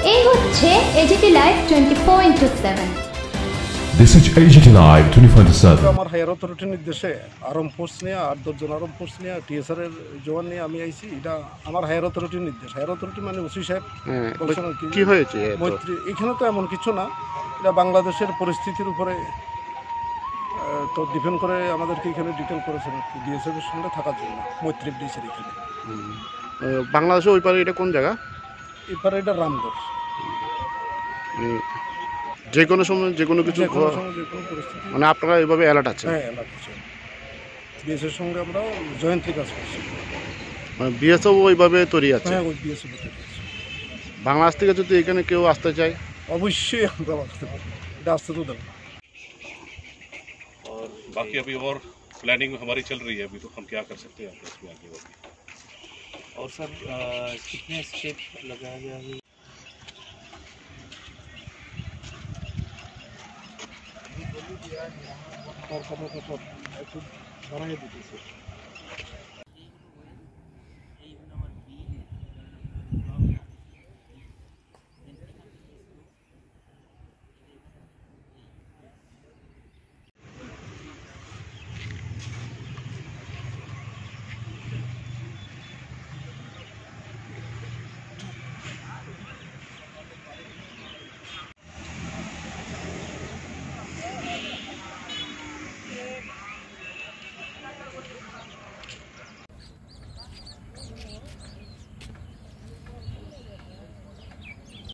এই হচ্ছে AGT live 24/7। This is AGT Live 24/7. আমার হায়ার অথরিটির নির্দেশে আর্ম ফোর্স নিয়ে 8-10 জন আর্ম ফোর্স নিয়ে টিএসআর এর জওয়ান নিয়ে আমি আইছি। এটা আমার হায়ার অথরিটির নির্দেশ। হায়ার অথরিটি মানে ওসি সাহেব বলছেন কি হয়েছে মৈত্রী। এখানে তো এমন কিছু না, এটা বাংলাদেশের পরিস্থিতির উপরে তো ডিপেন্ড করে আমাদেরকে এখানে ডিটেল করেছেন আর কি, বিএসএফ এর সঙ্গে থাকার জন্য মৈত্রী ব্রিজের এখানে। বাংলাদেশে ওই পারে এটা কোন জায়গা? এবারে এটা রামগড়। যে কোনো সময় যে কোনো কিছু যে কোনো সময় যে কোনো পরিস্থিতি মানে আপনারা এভাবে অ্যালার্ট আছেন? হ্যাঁ অ্যালার্ট আছে। বিএসএফ সঙ্গে আমরা জয়েন্টলি কাজ করছি। মানে বিএসএফ ওইভাবে তৈরি আছে? হ্যাঁ ওই বিএসএফ তৈরি আছে। বাংলাদেশ থেকে যদি এখানে কেউ আসতে চায় অবশ্যই আমরা আসতে পারবো, এটা আসতে তো দেবো। और बाकी अभी और प्लानिंग हमारी चल रही है, अभी तो हम क्या कर सकते हैं उसमें आगे। और सर कितने स्टेप लगाया गया है? और